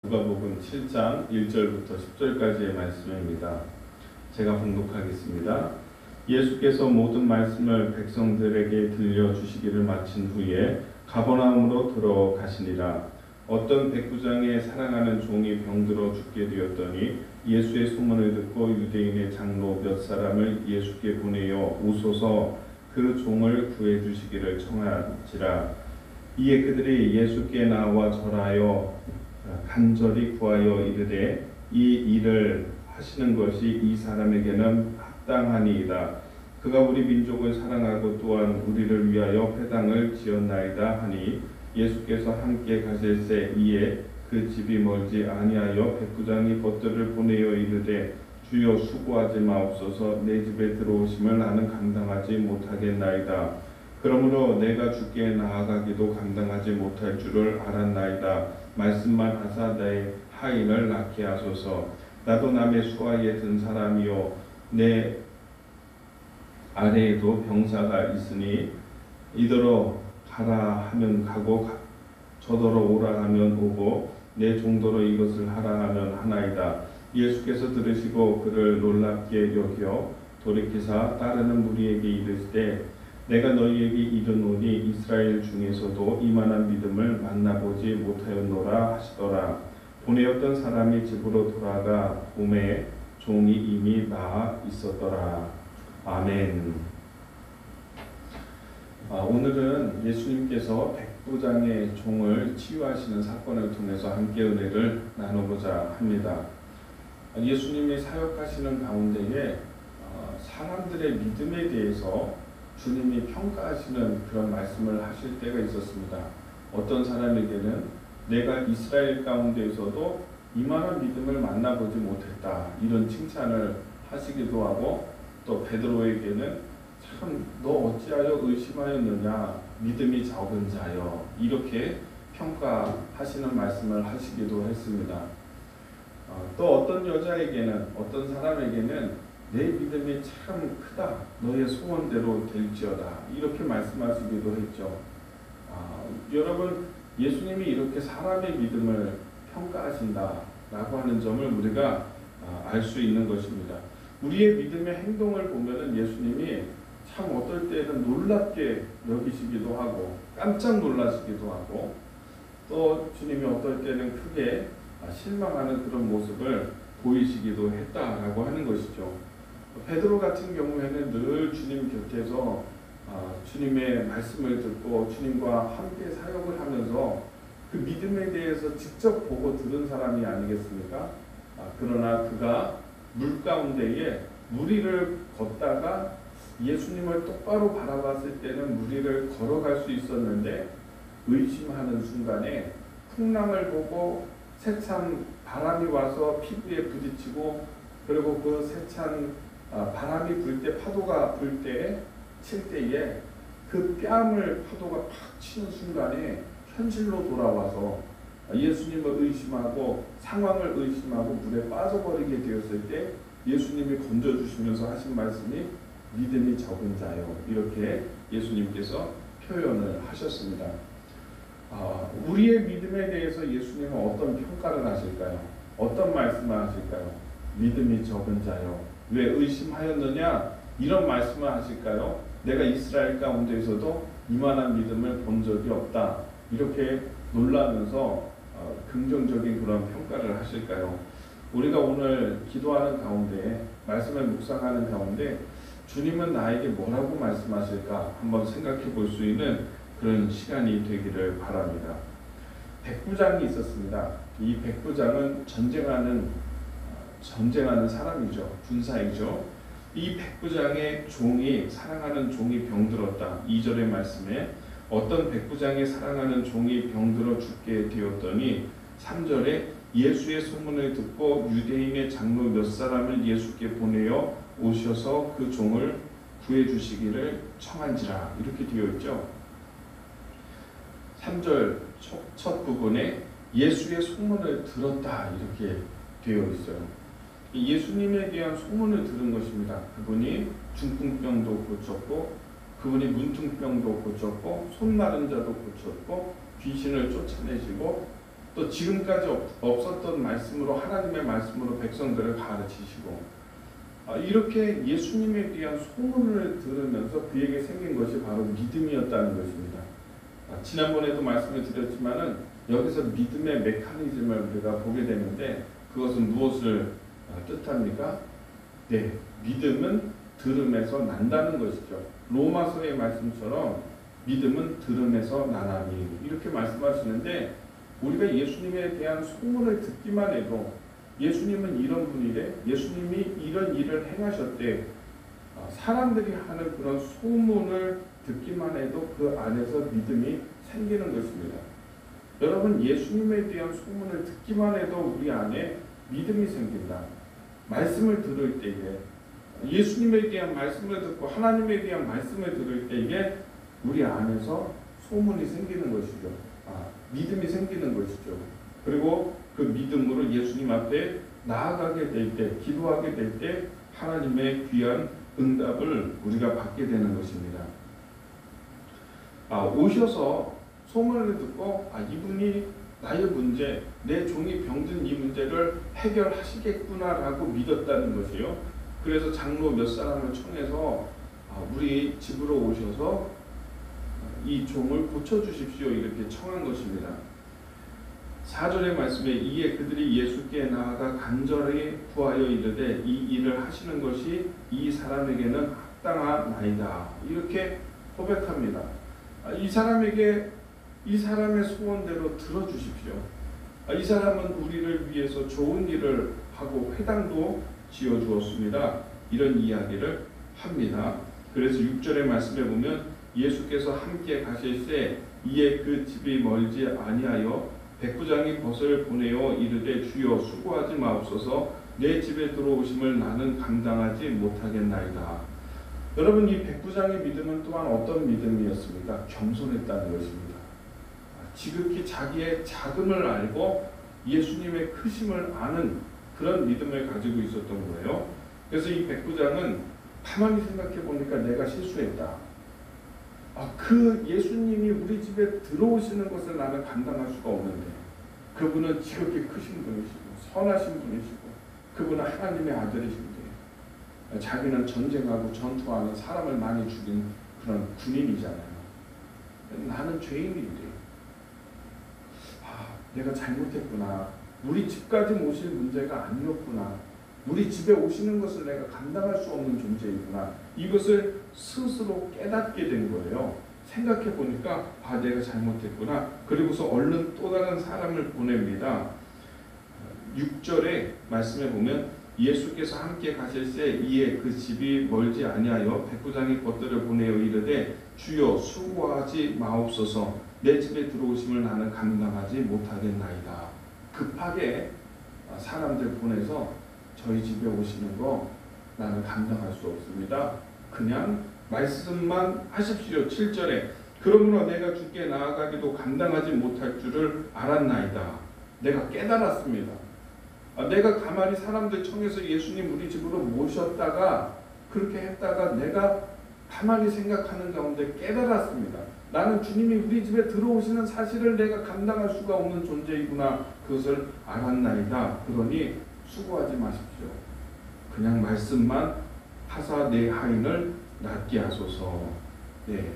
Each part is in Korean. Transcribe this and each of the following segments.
누가복음 7장 1절부터 10절까지의 말씀입니다. 제가 봉독하겠습니다. 예수께서 모든 말씀을 백성들에게 들려주시기를 마친 후에 가버나움으로 들어가시니라. 어떤 백부장의 사랑하는 종이 병들어 죽게 되었더니 예수의 소문을 듣고 유대인의 장로 몇 사람을 예수께 보내어 오소서 그 종을 구해주시기를 청하지라. 이에 그들이 예수께 나와 절하여 간절히 구하여 이르되 이 일을 하시는 것이 이 사람에게는 합당하니이다. 그가 우리 민족을 사랑하고 또한 우리를 위하여 회당을 지었나이다 하니 예수께서 함께 가실새 이에 그 집이 멀지 아니하여 백부장이 벗들을 보내어 이르되 주여 수고하지 마옵소서. 내 집에 들어오심을 나는 감당하지 못하겠나이다. 그러므로 내가 주께 나아가기도 감당하지 못할 줄을 알았나이다. 말씀만 하사 내 하인을 낳게 하소서. 나도 남의 수하에 든 사람이요 내 아래에도 병사가 있으니 이더러 가라 하면 가고 저더러 오라 하면 오고 내 종도로 이것을 하라 하면 하나이다. 예수께서 들으시고 그를 놀랍게 여겨 돌이키사 따르는 무리에게 이르시되 내가 너희에게 이르노니 이스라엘 중에서도 이만한 믿음을 만나보지 못하였노라 하시더라. 보내었던 사람이 집으로 돌아가 봄에 종이 이미 나아 있었더라. 아멘. 오늘은 예수님께서 백부장의 종을 치유하시는 사건을 통해서 함께 은혜를 나누고자 합니다. 예수님이 사역하시는 가운데에 사람들의 믿음에 대해서 주님이 평가하시는 그런 말씀을 하실 때가 있었습니다. 어떤 사람에게는 내가 이스라엘 가운데에서도 이만한 믿음을 만나보지 못했다 이런 칭찬을 하시기도 하고 또 베드로에게는 참 너 어찌하여 의심하였느냐 믿음이 적은 자여 이렇게 평가하시는 말씀을 하시기도 했습니다. 또 어떤 여자에게는 어떤 사람에게는 내 믿음이 참 크다 너의 소원대로 될지어다 이렇게 말씀하시기도 했죠. 여러분 예수님이 이렇게 사람의 믿음을 평가하신다라고 하는 점을 우리가 알 수 있는 것입니다. 우리의 믿음의 행동을 보면은 예수님이 참 어떨 때는 놀랍게 여기시기도 하고 깜짝 놀라시기도 하고 또 주님이 어떨 때는 크게 실망하는 그런 모습을 보이시기도 했다라고 하는 것이죠. 베드로 같은 경우에는 늘 주님 곁에서 주님의 말씀을 듣고 주님과 함께 사역을 하면서 그 믿음에 대해서 직접 보고 들은 사람이 아니겠습니까? 그러나 그가 물 가운데에 무리를 걷다가 예수님을 똑바로 바라봤을 때는 무리를 걸어갈 수 있었는데 의심하는 순간에 풍랑을 보고 세찬 바람이 와서 피부에 부딪히고 그리고 그 세찬 바람이 불 때 파도가 불 때 칠 때에 그 뺨을 파도가 팍 치는 순간에 현실로 돌아와서 예수님을 의심하고 상황을 의심하고 물에 빠져버리게 되었을 때 예수님이 건져주시면서 하신 말씀이 믿음이 적은 자요 이렇게 예수님께서 표현을 하셨습니다. 우리의 믿음에 대해서 예수님은 어떤 평가를 하실까요? 어떤 말씀을 하실까요? 믿음이 적은 자요 왜 의심하였느냐 이런 말씀을 하실까요? 내가 이스라엘 가운데에서도 이만한 믿음을 본 적이 없다 이렇게 놀라면서 긍정적인 그런 평가를 하실까요? 우리가 오늘 기도하는 가운데 말씀을 묵상하는 가운데 주님은 나에게 뭐라고 말씀하실까 한번 생각해 볼 수 있는 그런 시간이 되기를 바랍니다. 백부장이 있었습니다. 이 백부장은 전쟁하는 사람이죠. 군사이죠. 이 백부장의 종이 사랑하는 종이 병들었다. 2절의 말씀에 어떤 백부장의 사랑하는 종이 병들어 죽게 되었더니 3절에 예수의 소문을 듣고 유대인의 장로 몇 사람을 예수께 보내어 오셔서 그 종을 구해주시기를 청한지라 이렇게 되어 있죠. 3절 첫 부분에 예수의 소문을 들었다 이렇게 되어 있어요. 예수님에 대한 소문을 들은 것입니다. 그분이 중풍병도 고쳤고 그분이 문둥병도 고쳤고 손 마른 자도 고쳤고 귀신을 쫓아내시고 또 지금까지 없었던 말씀으로 하나님의 말씀으로 백성들을 가르치시고 이렇게 예수님에 대한 소문을 들으면서 그에게 생긴 것이 바로 믿음이었다는 것입니다. 지난번에도 말씀을 드렸지만은 여기서 믿음의 메커니즘을 우리가 보게 되는데 그것은 무엇을 뜻합니까? 네, 믿음은 들음에서 난다는 것이죠. 로마서의 말씀처럼 믿음은 들음에서 나나니 이렇게 말씀하시는데 우리가 예수님에 대한 소문을 듣기만 해도 예수님은 이런 분이래, 예수님이 이런 일을 행하셨대, 사람들이 하는 그런 소문을 듣기만 해도 그 안에서 믿음이 생기는 것입니다. 여러분, 예수님에 대한 소문을 듣기만 해도 우리 안에 믿음이 생긴다. 말씀을 들을 때에 예수님에 대한 말씀을 듣고 하나님에 대한 말씀을 들을 때에 우리 안에서 소문이 생기는 것이죠. 믿음이 생기는 것이죠. 그리고 그 믿음으로 예수님 앞에 나아가게 될 때, 기도하게 될 때 하나님의 귀한 응답을 우리가 받게 되는 것입니다. 오셔서 소문을 듣고 이분이 나의 문제, 내 종이 병든 이 문제를 해결하시겠구나라고 믿었다는 것이요. 그래서 장로 몇 사람을 청해서 우리 집으로 오셔서 이 종을 고쳐주십시오 이렇게 청한 것입니다. 4절의 말씀에 이에 그들이 예수께 나아가 간절히 구하여 이르되 이 일을 하시는 것이 이 사람에게는 합당하나이다 이렇게 고백합니다. 이 사람에게 이 사람의 소원대로 들어주십시오. 이 사람은 우리를 위해서 좋은 일을 하고 회당도 지어주었습니다. 이런 이야기를 합니다. 그래서 6절의 말씀에 보면 예수께서 함께 가실새 이에 그 집이 멀지 아니하여 백부장이 벗을 보내어 이르되 주여 수고하지 마옵소서 내 집에 들어오심을 나는 감당하지 못하겠나이다. 여러분, 이 백부장의 믿음은 또한 어떤 믿음이었습니까? 겸손했다는 것입니다. 지극히 자기의 작음을 알고 예수님의 크심을 아는 그런 믿음을 가지고 있었던 거예요. 그래서 이 백부장은 가만히 생각해 보니까 내가 실수했다. 그 예수님이 우리 집에 들어오시는 것을 나는 감당할 수가 없는데 그분은 지극히 크신 분이시고 선하신 분이시고 그분은 하나님의 아들이신데 자기는 전쟁하고 전투하는 사람을 많이 죽인 그런 군인이잖아요. 나는 죄인인데 내가 잘못했구나. 우리 집까지 오실 문제가 아니었구나. 우리 집에 오시는 것을 내가 감당할 수 없는 존재이구나. 이것을 스스로 깨닫게 된 거예요. 생각해 보니까 내가 잘못했구나. 그리고서 얼른 또 다른 사람을 보냅니다. 6절에 말씀해 보면 예수께서 함께 가실새 이에 그 집이 멀지 아니하여 백부장이 벗들을 보내어 이르되 주여 수고하지 마옵소서 내 집에 들어오심을 나는 감당하지 못하겠나이다. 급하게 사람들 보내서 저희 집에 오시는 거 나는 감당할 수 없습니다. 그냥 말씀만 하십시오. 7절에 그러므로 내가 주께 나아가기도 감당하지 못할 줄을 알았나이다. 내가 깨달았습니다. 내가 가만히 사람들 청해서 예수님 우리 집으로 모셨다가 그렇게 했다가 내가 가만히 생각하는 가운데 깨달았습니다. 나는 주님이 우리 집에 들어오시는 사실을 내가 감당할 수가 없는 존재이구나. 그것을 알았나이다. 그러니 수고하지 마십시오. 그냥 말씀만 하사 내 하인을 낫게 하소서. 네.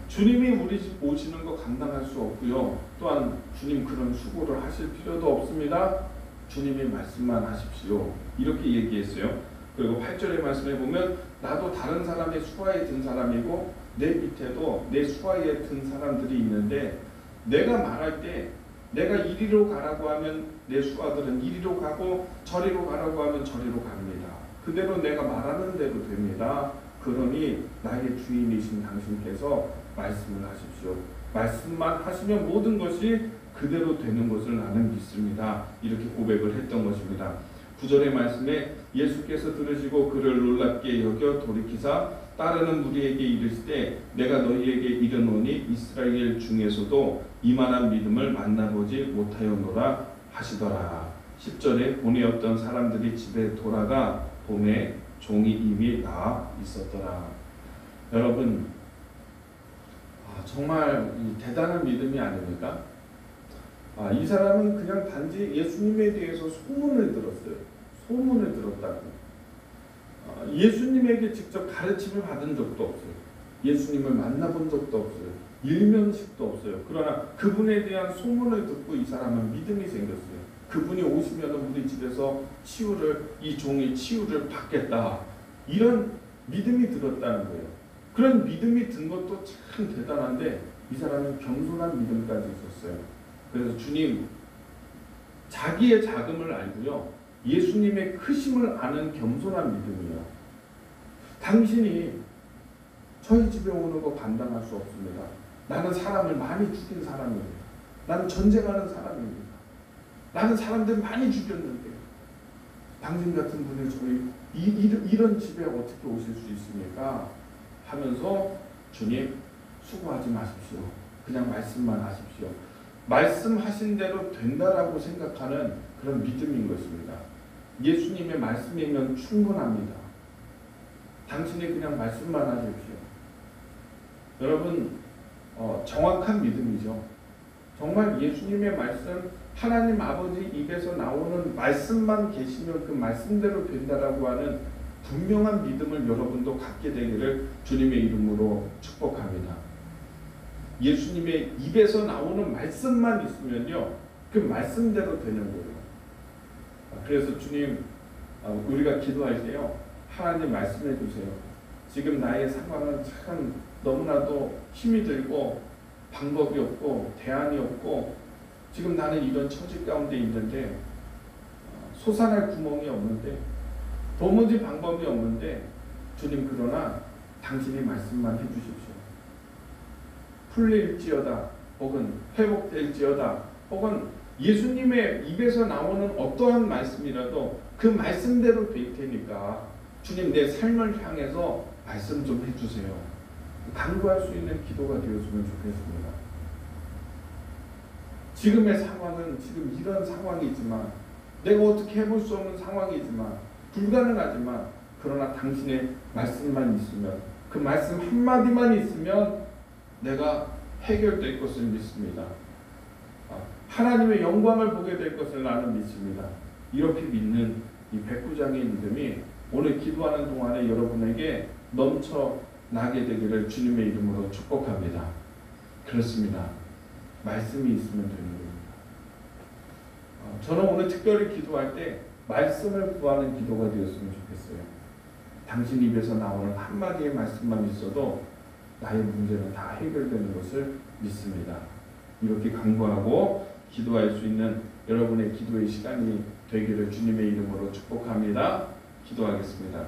주님이 우리 집 오시는 거 감당할 수 없고요. 또한 주님 그런 수고를 하실 필요도 없습니다. 주님이 말씀만 하십시오. 이렇게 얘기했어요. 그리고 8절의 말씀에 보면 나도 다른 사람의 수하에 든 사람이고 내 밑에도 내 수하에 든 사람들이 있는데 내가 말할 때 내가 이리로 가라고 하면 내 수하들은 이리로 가고 저리로 가라고 하면 저리로 갑니다. 그대로 내가 말하는 대로 됩니다. 그러니 나의 주인이신 당신께서 말씀을 하십시오. 말씀만 하시면 모든 것이 그대로 되는 것을 나는 믿습니다. 이렇게 고백을 했던 것입니다. 9절의 말씀에 예수께서 들으시고 그를 놀랍게 여겨 돌이키사 따르는 무리에게 이르시되 내가 너희에게 이르노니 이스라엘 중에서도 이만한 믿음을 만나보지 못하였노라 하시더라. 10절에 보내었던 사람들이 집에 돌아가 봄에 종이 이미 나아 있었더라. 여러분, 정말 대단한 믿음이 아닙니까? 이 사람은 그냥 단지 예수님에 대해서 소문을 들었어요. 소문을 들었다고. 예수님에게 직접 가르침을 받은 적도 없어요. 예수님을 만나본 적도 없어요. 일면식도 없어요. 그러나 그분에 대한 소문을 듣고 이 사람은 믿음이 생겼어요. 그분이 오시면 우리 집에서 이 종이 치유를 받겠다. 이런 믿음이 들었다는 거예요. 그런 믿음이 든 것도 참 대단한데 이 사람은 겸손한 믿음까지 있었어요. 그래서 주님, 자기의 자금을 알고요, 예수님의 크심을 아는 겸손한 믿음이요. 당신이 저희 집에 오는 거 감당할 수 없습니다. 나는 사람을 많이 죽인 사람입니다. 나는 전쟁하는 사람입니다. 나는 사람들 많이 죽였는데 당신 같은 분이 저희 이런 집에 어떻게 오실 수 있습니까? 하면서 주님, 수고하지 마십시오. 그냥 말씀만 하십시오. 말씀하신 대로 된다라고 생각하는 그런 믿음인 것입니다. 예수님의 말씀이면 충분합니다. 당신이 그냥 말씀만 하십시오. 여러분, 정확한 믿음이죠. 정말 예수님의 말씀, 하나님 아버지 입에서 나오는 말씀만 계시면 그 말씀대로 된다라고 하는 분명한 믿음을 여러분도 갖게 되기를 주님의 이름으로 축복합니다. 예수님의 입에서 나오는 말씀만 있으면요, 그 말씀대로 되는 거예요. 그래서 주님, 우리가 기도할 때요, 하나님 말씀해 주세요. 지금 나의 상황은 참 너무나도 힘이 들고 방법이 없고 대안이 없고 지금 나는 이런 처지 가운데 있는데 솟아날 구멍이 없는데 도무지 방법이 없는데 주님, 그러나 당신이 말씀만 해주십시오. 풀릴지어다 혹은 회복될지어다 혹은 예수님의 입에서 나오는 어떠한 말씀이라도 그 말씀대로 될 테니까 주님, 내 삶을 향해서 말씀 좀 해주세요. 간구할 수 있는 기도가 되었으면 좋겠습니다. 지금의 상황은 지금 이런 상황이지만 내가 어떻게 해볼 수 없는 상황이지만 불가능하지만 그러나 당신의 말씀만 있으면 그 말씀 한마디만 있으면 내가 해결될 것을 믿습니다. 하나님의 영광을 보게 될 것을 나는 믿습니다. 이렇게 믿는 이 백부장의 믿음이 오늘 기도하는 동안에 여러분에게 넘쳐나게 되기를 주님의 이름으로 축복합니다. 그렇습니다. 말씀이 있으면 되는 겁니다. 저는 오늘 특별히 기도할 때 말씀을 구하는 기도가 되었으면 좋겠어요. 당신 입에서 나오는 한마디의 말씀만 있어도 나의 문제는 다 해결되는 것을 믿습니다. 이렇게 간구하고 기도할 수 있는 여러분의 기도의 시간이 되기를 주님의 이름으로 축복합니다. 기도하겠습니다.